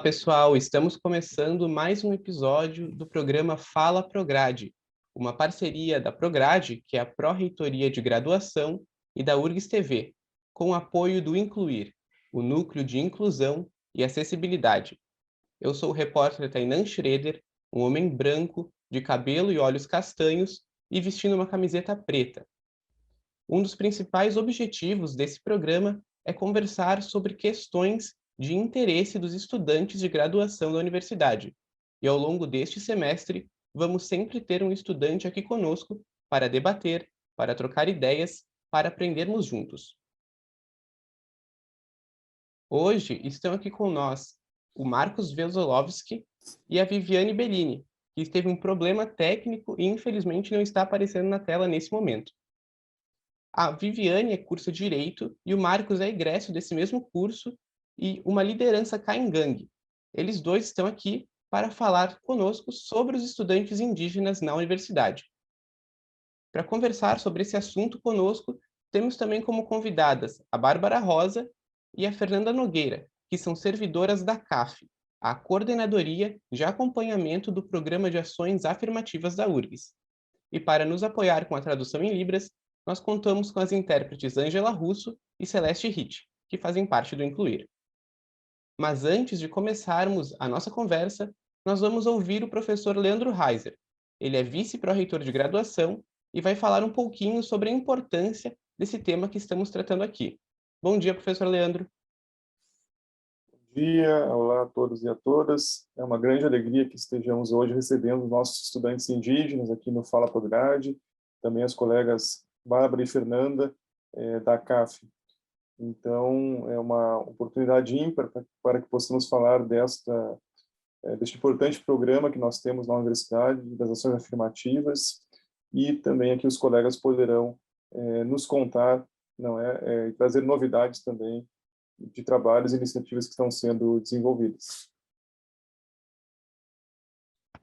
pessoal, estamos começando mais um episódio do programa Fala Prograde, uma parceria da Prograde, que é a Pró-Reitoria de Graduação, e da URGS TV, com o apoio do Incluir, o Núcleo de Inclusão e Acessibilidade. Eu sou o repórter Tainan Schroeder, um homem branco, de cabelo e olhos castanhos e vestindo uma camiseta preta. Um dos principais objetivos desse programa é conversar sobre questões de interesse dos estudantes de graduação da universidade. E ao longo deste semestre, vamos sempre ter um estudante aqui conosco para debater, para trocar ideias, para aprendermos juntos. Hoje estão aqui com nós o Marcos Vesolovski e a Viviane Bellini, que teve um problema técnico e infelizmente não está aparecendo na tela nesse momento. A Viviane cursa Direito e o Marcos é egresso desse mesmo curso e uma liderança Caingangue. Eles dois estão aqui para falar conosco sobre os estudantes indígenas na universidade. Para conversar sobre esse assunto conosco, temos também como convidadas a Bárbara Rosa e a Fernanda Nogueira, que são servidoras da CAF, a Coordenadoria de Acompanhamento do Programa de Ações Afirmativas da URGS. E para nos apoiar com a tradução em Libras, nós contamos com as intérpretes Ângela Russo e Celeste Ritt, que fazem parte do Incluir. Mas antes de começarmos a nossa conversa, nós vamos ouvir o professor Leandro Reiser. Ele é vice-pró-reitor de graduação e vai falar um pouquinho sobre a importância desse tema que estamos tratando aqui. Bom dia, professor Leandro. Bom dia, olá a todos e a todas. É uma grande alegria que estejamos hoje recebendo os nossos estudantes indígenas aqui no Fala Prograde, também as colegas Bárbara e Fernanda, da CAF. Então, é uma oportunidade ímpar para que possamos falar deste importante programa que nós temos na universidade, das ações afirmativas, e também aqui os colegas poderão nos contar, e trazer novidades também de trabalhos e iniciativas que estão sendo desenvolvidas.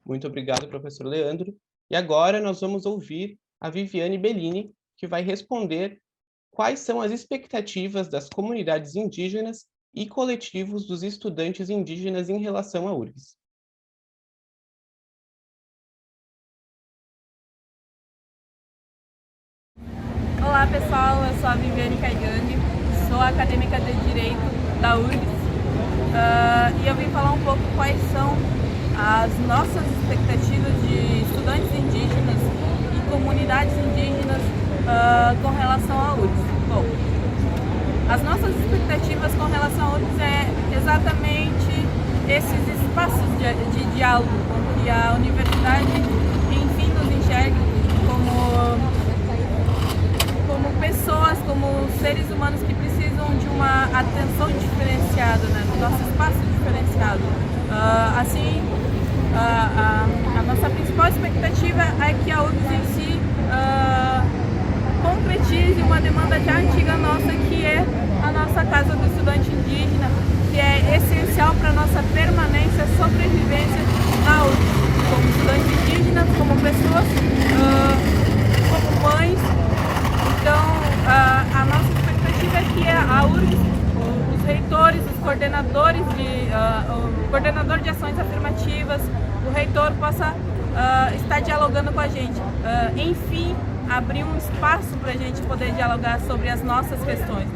Muito obrigado, professor Leandro. E agora nós vamos ouvir a Viviane Bellini, que vai responder quais são as expectativas das comunidades indígenas e coletivos dos estudantes indígenas em relação à URGS. Olá pessoal, eu sou a Viviane Caigani, sou acadêmica de Direito da URGS e eu vim falar um pouco quais são as nossas expectativas de estudantes indígenas e comunidades indígenas com relação à URGS. Bom, as nossas expectativas com relação à URGS é exatamente esses espaços de diálogo, com que a universidade, enfim, nos enxergue como pessoas, como seres humanos que precisam de uma atenção diferenciada, né? Do nosso espaço diferenciado. A nossa principal expectativa é que a URGS em si concretize uma demanda já antiga nossa, que é a nossa Casa do Estudante Indígena, que é essencial para a nossa permanência e sobrevivência na URGS, como estudantes indígenas, como pessoas, como mães. Então, a nossa expectativa é que a URGS, os reitores, os coordenadores, o coordenador de ações afirmativas, o reitor possa estar dialogando com a gente. Enfim, abrir um espaço para a gente poder dialogar sobre as nossas questões.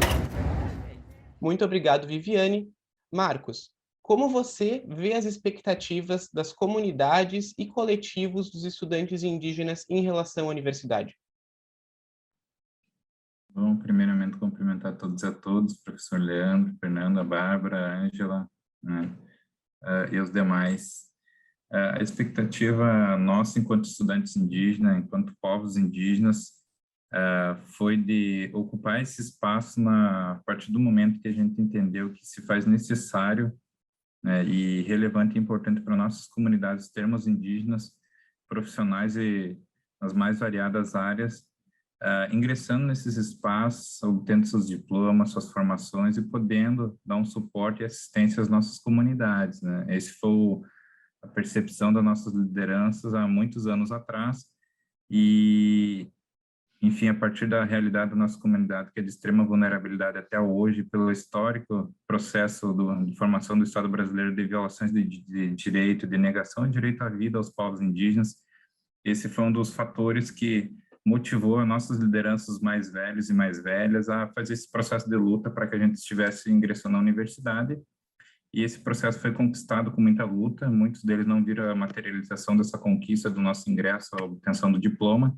Muito obrigado, Viviane. Marcos, como você vê as expectativas das comunidades e coletivos dos estudantes indígenas em relação à universidade? Bom, primeiramente cumprimentar todos e a todos, professor Leandro, Fernanda, Bárbara, Ângela, né, e os demais. A expectativa nossa, enquanto estudantes indígenas, enquanto povos indígenas, foi de ocupar esse espaço a partir do momento que a gente entendeu que se faz necessário, né, e relevante e importante para nossas comunidades termos indígenas profissionais e nas mais variadas áreas, ingressando nesses espaços, obtendo seus diplomas, suas formações e podendo dar um suporte e assistência às nossas comunidades, né? Esse foi a percepção das nossas lideranças há muitos anos atrás e enfim, a partir da realidade da nossa comunidade, que é de extrema vulnerabilidade até hoje, pelo histórico processo de formação do Estado brasileiro de violações de direito, de negação de direito à vida aos povos indígenas, esse foi um dos fatores que motivou as nossas lideranças mais velhos e mais velhas a fazer esse processo de luta para que a gente estivesse ingressando na universidade. E esse processo foi conquistado com muita luta, muitos deles não viram a materialização dessa conquista do nosso ingresso, a obtenção do diploma,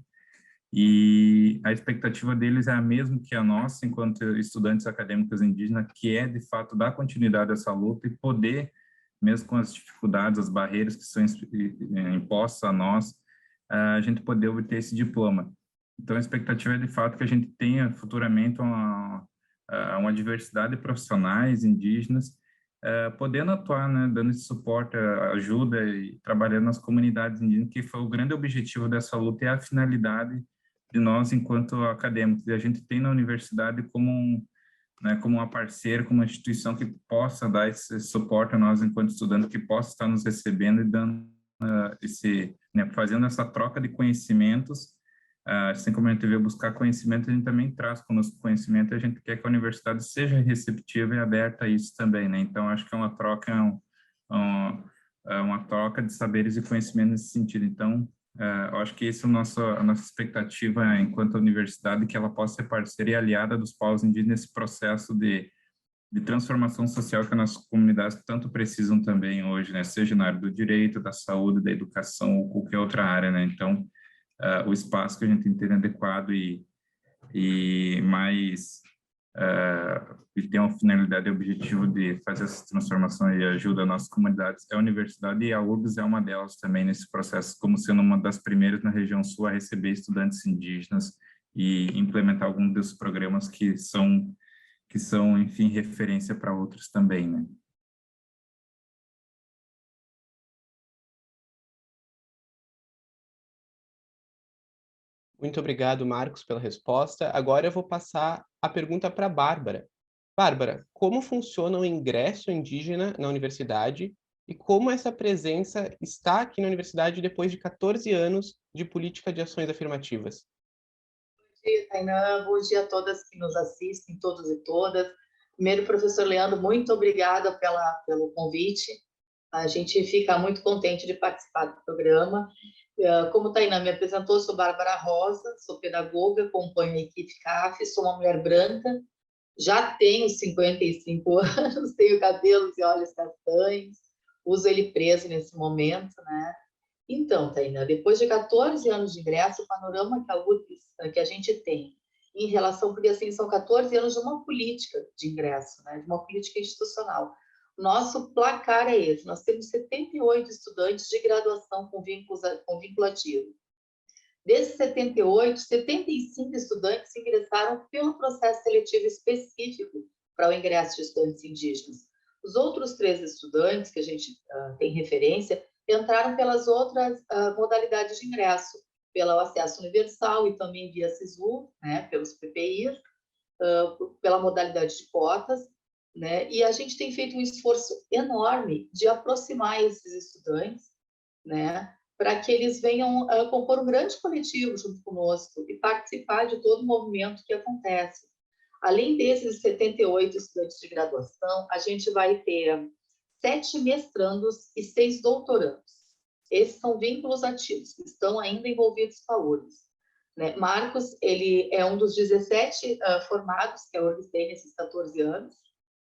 e a expectativa deles é a mesma que a nossa, enquanto estudantes acadêmicos indígenas, que é, de fato, dar continuidade a essa luta e poder, mesmo com as dificuldades, as barreiras que são impostas a nós, a gente poder obter esse diploma. Então, a expectativa é, de fato, que a gente tenha futuramente uma diversidade de profissionais indígenas, podendo atuar, né, dando esse suporte, ajuda e trabalhando nas comunidades indígenas, que foi o grande objetivo dessa luta e a finalidade de nós enquanto acadêmicos. E a gente tem na universidade como como uma parceira, como uma instituição que possa dar esse suporte a nós enquanto estudantes, que possa estar nos recebendo e dando fazendo essa troca de conhecimentos. Assim como a gente veio buscar conhecimento, a gente também traz conosco conhecimento, e a gente quer que a universidade seja receptiva e aberta a isso também, né? Então, acho que é uma troca, uma troca de saberes e conhecimentos nesse sentido. Então, eu acho que essa é a nossa expectativa enquanto universidade, que ela possa ser parceira e aliada dos povos indígenas nesse processo de transformação social que as nossas comunidades tanto precisam também hoje, né? Seja na área do direito, da saúde, da educação ou qualquer outra área, né? Então, o espaço que a gente entende adequado e mais e tem uma finalidade e objetivo de fazer essa transformação e ajuda as nossas comunidades é a universidade, e a URGS é uma delas também nesse processo, como sendo uma das primeiras na região sul a receber estudantes indígenas e implementar alguns dos programas que são, enfim, referência para outros também, né? Muito obrigado, Marcos, pela resposta. Agora eu vou passar a pergunta para a Bárbara. Bárbara, como funciona o ingresso indígena na universidade e como essa presença está aqui na universidade depois de 14 anos de política de ações afirmativas? Bom dia, Tainá. Bom dia a todas que nos assistem, todos e todas. Primeiro, professor Leandro, muito obrigada pelo convite. A gente fica muito contente de participar do programa. Como a Tainá me apresentou, sou Bárbara Rosa, sou pedagoga, acompanho a equipe CAF, sou uma mulher branca, já tenho 55 anos, tenho cabelos e olhos castanhos, uso ele preso nesse momento, né? Então, Tainá, depois de 14 anos de ingresso, o panorama que a gente tem em relação, porque assim, são 14 anos de uma política de ingresso, né? De uma política institucional. Nosso placar é esse, nós temos 78 estudantes de graduação com vinculativo. Desses 78, 75 estudantes ingressaram pelo processo seletivo específico para o ingresso de estudantes indígenas. Os outros 3 estudantes, que a gente tem referência, entraram pelas outras modalidades de ingresso, pelo acesso universal e também via SISU, né, pelos PPIs, pela modalidade de cotas, né? E a gente tem feito um esforço enorme de aproximar esses estudantes, né, para que eles venham compor um grande coletivo junto conosco e participar de todo o movimento que acontece. Além desses 78 estudantes de graduação, a gente vai ter 7 mestrandos e 6 doutorandos. Esses são vínculos ativos, que estão ainda envolvidos com a URGS, né? Marcos, ele é um dos 17 formados que a URGS tem nesses 14 anos,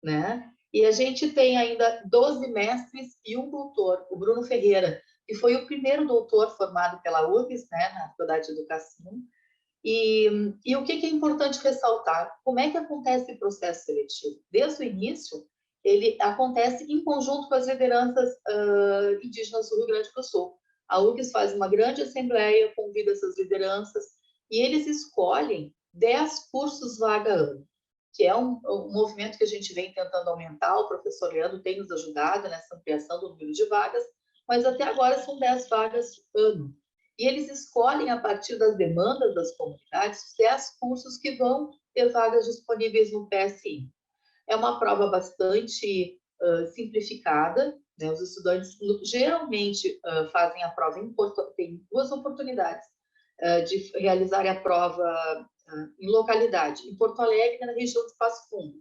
né? E a gente tem ainda 12 mestres e um doutor, o Bruno Ferreira, que foi o primeiro doutor formado pela URGS, né, na Faculdade de Educação. E o que é importante ressaltar? Como é que acontece o processo seletivo? Desde o início, ele acontece em conjunto com as lideranças indígenas do Rio Grande do Sul. A URGS faz uma grande assembleia, convida essas lideranças, e eles escolhem 10 cursos vaga ano, que é um movimento que a gente vem tentando aumentar. O professor Leandro tem nos ajudado nessa ampliação do número de vagas, mas até agora são 10 vagas ano. E eles escolhem, a partir das demandas das comunidades, os 10 cursos que vão ter vagas disponíveis no PSI. É uma prova bastante simplificada, né? Os estudantes geralmente fazem a prova em tem 2 oportunidades. de realizar a prova em localidade, em Porto Alegre, na região de Passo Fundo.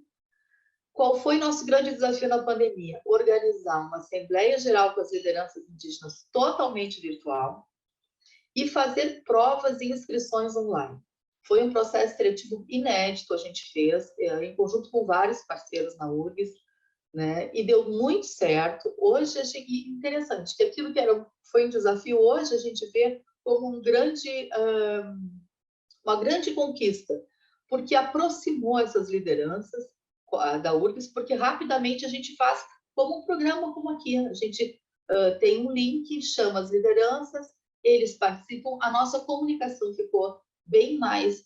Qual foi nosso grande desafio na pandemia? Organizar uma Assembleia Geral com as lideranças indígenas totalmente virtual e fazer provas e inscrições online. Foi um processo seletivo inédito, a gente fez, em conjunto com vários parceiros na URGS, né? E deu muito certo. Hoje, achei interessante que aquilo que foi um desafio, hoje a gente vê como uma grande conquista, porque aproximou essas lideranças da URGS, porque rapidamente a gente faz como um programa como aqui. A gente tem um link, chama as lideranças, eles participam, a nossa comunicação ficou bem mais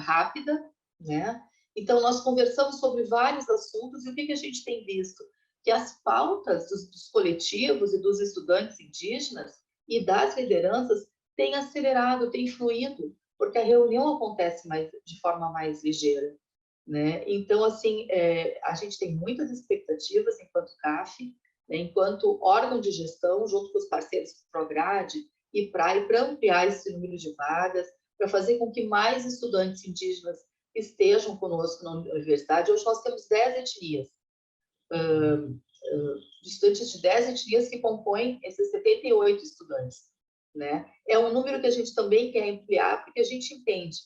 rápida, né? Então, nós conversamos sobre vários assuntos, e o que a gente tem visto? Que as pautas dos coletivos e dos estudantes indígenas e das lideranças têm acelerado, têm fluído, porque a reunião acontece de forma mais ligeira, né? Então, assim, a gente tem muitas expectativas enquanto CAF, né, enquanto órgão de gestão, junto com os parceiros Prograde e PRAE, para ampliar esse número de vagas, para fazer com que mais estudantes indígenas estejam conosco na universidade. Hoje nós temos 10 etnias, estudantes de 10 etnias que compõem esses 78 estudantes, né? É um número que a gente também quer ampliar, porque a gente entende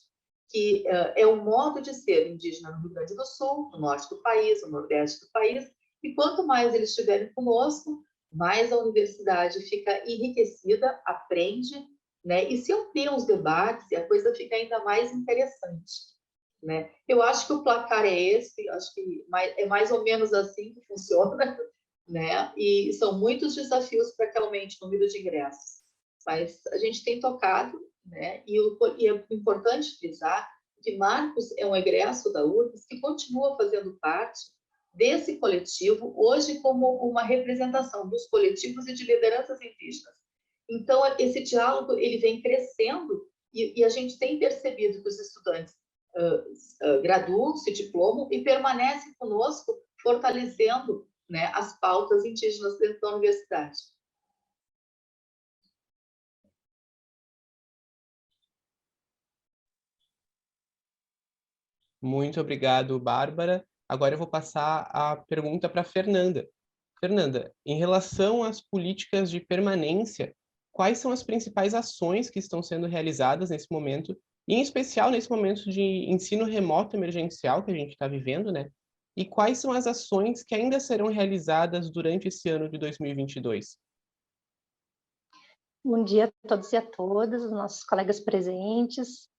que é um modo de ser indígena no Rio Grande do Sul, no norte do país, no nordeste do país, e quanto mais eles estiverem conosco, mais a universidade fica enriquecida, aprende, né? E se ampliam os debates, e a coisa fica ainda mais interessante, né? Eu acho que o placar é esse, acho que é mais ou menos assim que funciona, né? E são muitos desafios para que aumente o número de ingressos, mas a gente tem tocado, né? E é importante frisar que Marcos é um egresso da URGS que continua fazendo parte desse coletivo, hoje como uma representação dos coletivos e de lideranças indígenas. Então, esse diálogo ele vem crescendo, e a gente tem percebido que os estudantes graduam, se diplomam e permanecem conosco, fortalecendo, né, as pautas indígenas dentro da universidade. Muito obrigado, Bárbara. Agora eu vou passar a pergunta para a Fernanda. Fernanda, em relação às políticas de permanência, quais são as principais ações que estão sendo realizadas nesse momento, e em especial nesse momento de ensino remoto emergencial que a gente está vivendo, né? E quais são as ações que ainda serão realizadas durante esse ano de 2022? Bom dia a todos e a todas, os nossos colegas presentes,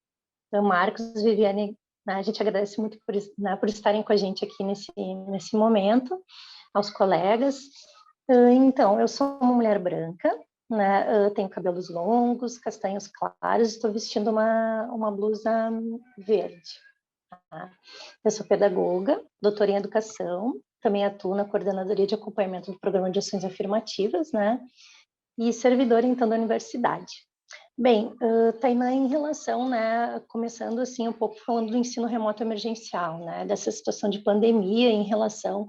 Marcos, Viviane, né, a gente agradece muito por estarem com a gente aqui nesse momento, aos colegas. Então, eu sou uma mulher branca, né, tenho cabelos longos, castanhos claros, estou vestindo uma blusa verde. Tá? Eu sou pedagoga, doutora em educação, também atuo na coordenadoria de acompanhamento do Programa de Ações Afirmativas, né, e servidora, então, da universidade. Bem, Tainá, em relação, né, começando assim um pouco falando do ensino remoto emergencial, né, dessa situação de pandemia em relação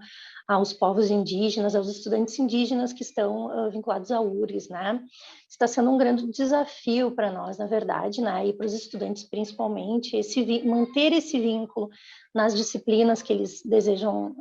aos povos indígenas, aos estudantes indígenas que estão vinculados à URGS, né, está sendo um grande desafio para nós, na verdade, né, e para os estudantes principalmente, manter esse vínculo nas disciplinas que eles desejam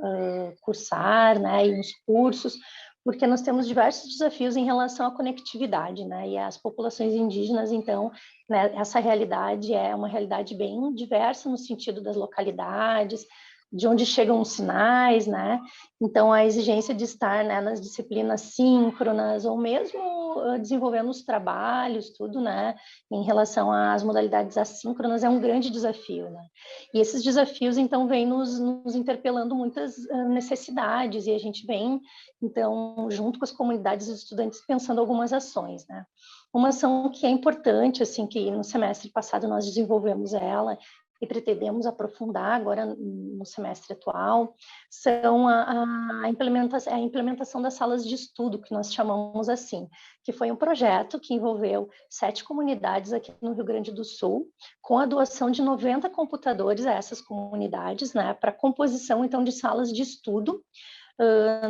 cursar, né, e nos cursos, porque nós temos diversos desafios em relação à conectividade, né, e as populações indígenas, então, né, essa realidade é uma realidade bem diversa no sentido das localidades, de onde chegam os sinais, né, então a exigência de estar, né, nas disciplinas síncronas, ou mesmo desenvolvendo os trabalhos, tudo, né, em relação às modalidades assíncronas, é um grande desafio, né, e esses desafios, então, vêm nos interpelando muitas necessidades, e a gente vem, então, junto com as comunidades e os estudantes, pensando algumas ações, né. Uma ação que é importante, assim, que no semestre passado nós desenvolvemos ela, e pretendemos aprofundar agora no semestre atual, são a implementação das salas de estudo, que nós chamamos assim, que foi um projeto que envolveu 7 comunidades aqui no Rio Grande do Sul, com a doação de 90 computadores a essas comunidades, né, para composição, então, de salas de estudo,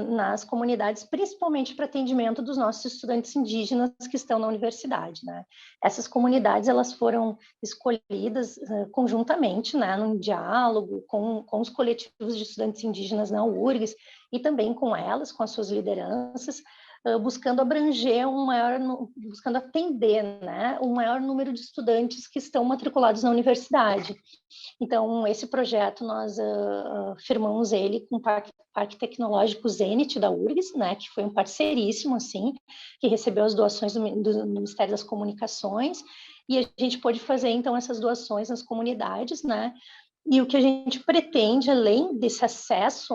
nas comunidades, principalmente para atendimento dos nossos estudantes indígenas que estão na universidade, né? Essas comunidades, elas foram escolhidas conjuntamente, né, num diálogo com os coletivos de estudantes indígenas na URGS e também com elas, com as suas lideranças, buscando abranger buscando atender, né, um maior número de estudantes que estão matriculados na universidade. Então, esse projeto, nós firmamos ele com o Parque Tecnológico Zenit da URGS, né, que foi um parceiríssimo, assim, que recebeu as doações do Ministério das Comunicações, e a gente pôde fazer, então, essas doações nas comunidades, né, e o que a gente pretende, além desse acesso,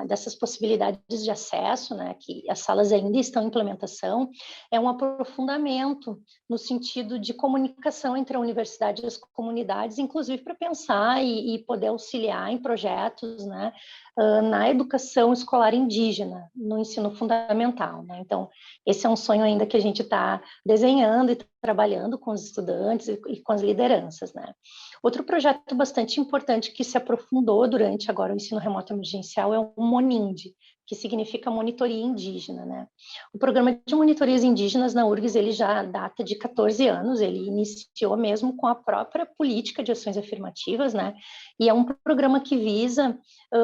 dessas possibilidades de acesso, né, que as salas ainda estão em implementação, é um aprofundamento no sentido de comunicação entre a universidade e as comunidades, inclusive para pensar e poder auxiliar em projetos, né, na educação escolar indígena, no ensino fundamental, né? Então, esse é um sonho ainda que a gente está desenhando e trabalhando com os estudantes e com as lideranças, né? Outro projeto bastante importante que se aprofundou durante agora o ensino remoto emergencial é o MONIND, que significa monitoria indígena, né? O programa de monitorias indígenas na URGS, ele já data de 14 anos, ele iniciou mesmo com a própria política de ações afirmativas, né? E é um programa que visa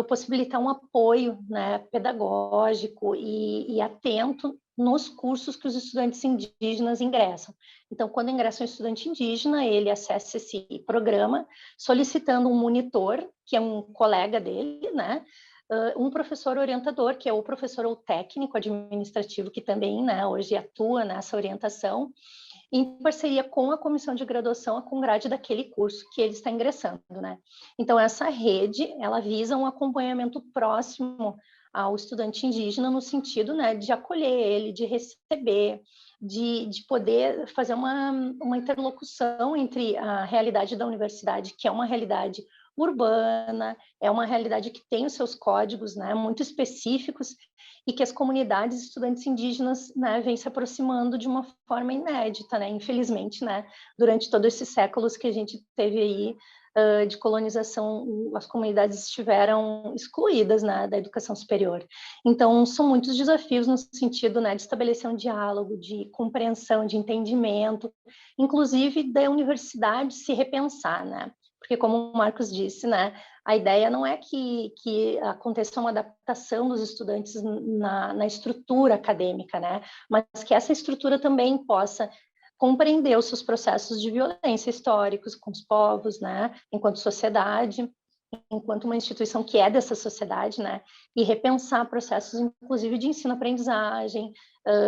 possibilitar um apoio, né, pedagógico e atento nos cursos que os estudantes indígenas ingressam. Então, quando ingressa um estudante indígena, ele acessa esse programa solicitando um monitor, que é um colega dele, né? Um professor orientador, que é o professor ou técnico administrativo, que também, né, hoje atua nessa orientação, em parceria com a comissão de graduação, a Congrade daquele curso que ele está ingressando, né? Então, essa rede, ela visa um acompanhamento próximo ao estudante indígena no sentido, né, de acolher ele, de receber, de poder fazer uma interlocução entre a realidade da universidade, que é uma realidade urbana, é uma realidade que tem os seus códigos, né, muito específicos, e que as comunidades estudantes indígenas, né, vêm se aproximando de uma forma inédita, né, infelizmente, né, durante todos esses séculos que a gente teve aí de colonização, as comunidades estiveram excluídas, né, da educação superior. Então, são muitos desafios no sentido, né, de estabelecer um diálogo, de compreensão, de entendimento, inclusive da universidade se repensar, né? Porque, como o Marcos disse, né, a ideia não é que aconteça uma adaptação dos estudantes na estrutura acadêmica, né, mas que essa estrutura também possa compreender os seus processos de violência históricos com os povos, né, enquanto sociedade, enquanto uma instituição que é dessa sociedade, né, e repensar processos, inclusive, de ensino-aprendizagem,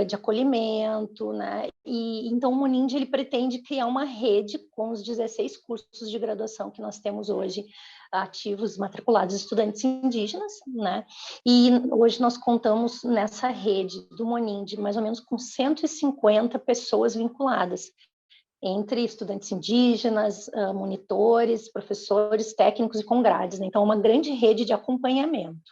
de acolhimento, né, e então o MONIND, ele pretende criar uma rede com os 16 cursos de graduação que nós temos hoje ativos, matriculados estudantes indígenas, né, e hoje nós contamos nessa rede do MONIND mais ou menos com 150 pessoas vinculadas, entre estudantes indígenas, monitores, professores, técnicos e congrades, né? Então, uma grande rede de acompanhamento.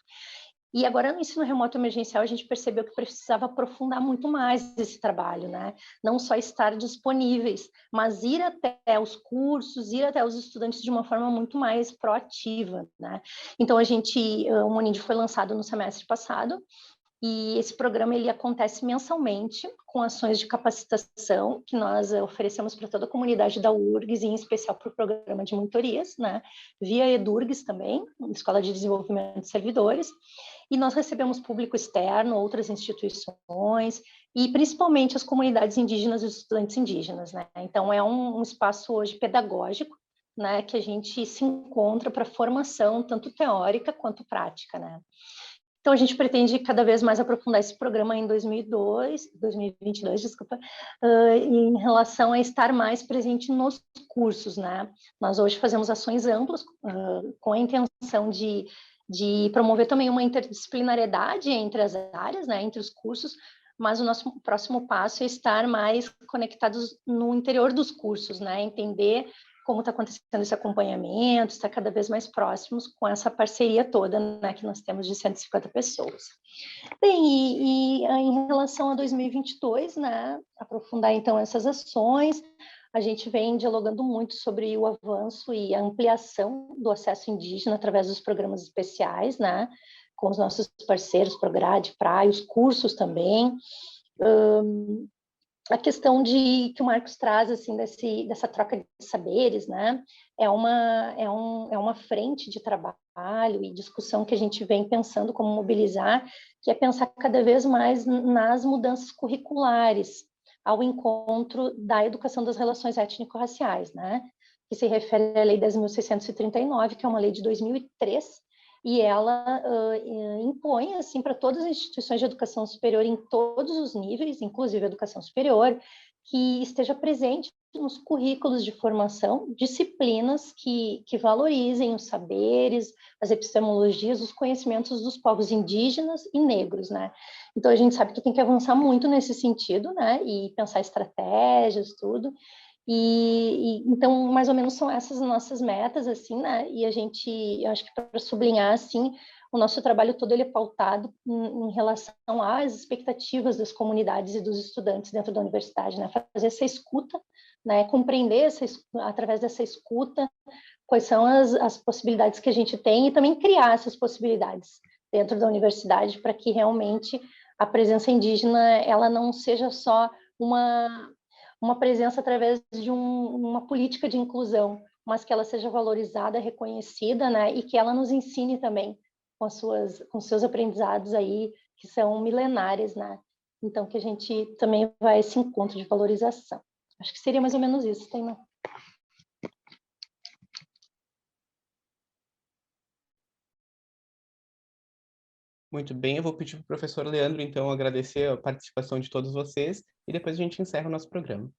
E agora, no ensino remoto emergencial, a gente percebeu que precisava aprofundar muito mais esse trabalho, né? Não só estar disponíveis, mas ir até os cursos, ir até os estudantes de uma forma muito mais proativa, né? Então, o MONIND foi lançado no semestre passado, e esse programa, ele acontece mensalmente com ações de capacitação que nós oferecemos para toda a comunidade da URGS, e em especial para o programa de monitorias, né? Via EDURGS também, Escola de Desenvolvimento de Servidores, e nós recebemos público externo, outras instituições, e principalmente as comunidades indígenas e os estudantes indígenas, né? Então, é um espaço hoje pedagógico, né, que a gente se encontra para formação, tanto teórica quanto prática, né? Então, a gente pretende cada vez mais aprofundar esse programa em 2022, desculpa, em relação a estar mais presente nos cursos, né? Nós hoje fazemos ações amplas, com a intenção de promover também uma interdisciplinariedade entre as áreas, né, entre os cursos, mas o nosso próximo passo é estar mais conectados no interior dos cursos, né? Entender como está acontecendo esse acompanhamento, estar cada vez mais próximos com essa parceria toda, né, que nós temos de 150 pessoas. Bem, e em relação a 2022, né, aprofundar então essas ações, a gente vem dialogando muito sobre o avanço e a ampliação do acesso indígena através dos programas especiais, né, com os nossos parceiros, Prograde, PRAE, os cursos também. A questão que o Marcos traz, assim, dessa troca de saberes, né, é uma frente de trabalho e discussão que a gente vem pensando como mobilizar, que é pensar cada vez mais nas mudanças curriculares, ao encontro da educação das relações étnico-raciais, né, que se refere à Lei 10.639, que é uma lei de 2003, e ela impõe, assim, para todas as instituições de educação superior em todos os níveis, inclusive a educação superior, que esteja presente nos currículos de formação disciplinas que valorizem os saberes, as epistemologias, os conhecimentos dos povos indígenas e negros, né? Então, a gente sabe que tem que avançar muito nesse sentido, né? E pensar estratégias, tudo. Então, mais ou menos são essas nossas metas, assim, né? E eu acho que para sublinhar, assim, o nosso trabalho todo ele é pautado em relação às expectativas das comunidades e dos estudantes dentro da universidade, né? Fazer essa escuta, né? Compreender através dessa escuta quais são as possibilidades que a gente tem e também criar essas possibilidades dentro da universidade para que realmente a presença indígena ela não seja só uma presença através de uma política de inclusão, mas que ela seja valorizada, reconhecida, né, e que ela nos ensine também com seus aprendizados aí, que são milenares, né, então que a gente também vai a esse encontro de valorização. Acho que seria mais ou menos isso, Tainá. Muito bem, eu vou pedir para o professor Leandro, então, agradecer a participação de todos vocês e depois a gente encerra o nosso programa.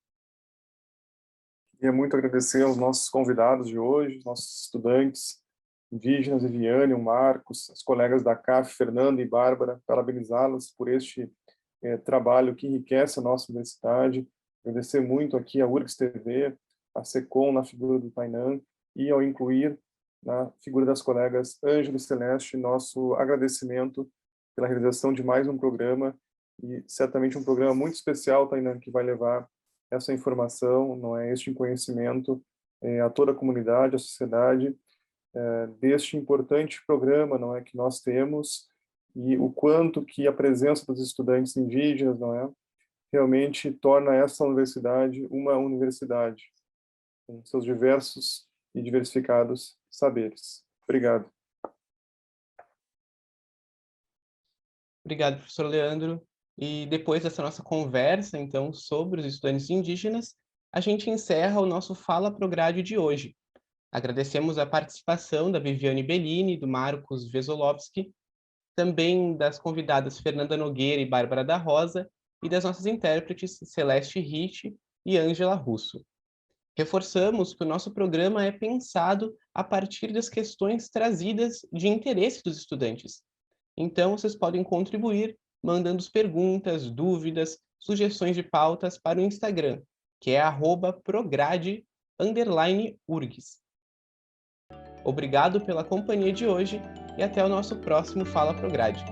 Queria muito agradecer aos nossos convidados de hoje, nossos estudantes indígenas, Viviane, o Marcos, as colegas da CAF, Fernanda e Bárbara, parabenizá-las por este trabalho que enriquece a nossa universidade. Agradecer muito aqui a URGS TV, a SECOM na figura do Tainan e ao incluir na figura das colegas Ângela e Celeste, nosso agradecimento pela realização de mais um programa e certamente um programa muito especial, Tainan, que vai levar essa informação, não é, este conhecimento a toda a comunidade, a sociedade, deste importante programa, não é, que nós temos e o quanto que a presença dos estudantes indígenas, não é, realmente torna essa universidade uma universidade com seus diversos e diversificados saberes. Obrigado. Obrigado, professor Leandro. E depois dessa nossa conversa, então, sobre os estudantes indígenas, a gente encerra o nosso Fala Prograde de hoje. Agradecemos a participação da Viviane Bellini, do Marcos Vesolovski, também das convidadas Fernanda Nogueira e Bárbara da Rosa, e das nossas intérpretes Celeste Rich e Ângela Russo. Reforçamos que o nosso programa é pensado a partir das questões trazidas de interesse dos estudantes. Então, vocês podem contribuir mandando perguntas, dúvidas, sugestões de pautas para o Instagram, que é @prograde_urgs. Obrigado pela companhia de hoje e até o nosso próximo Fala Prograde.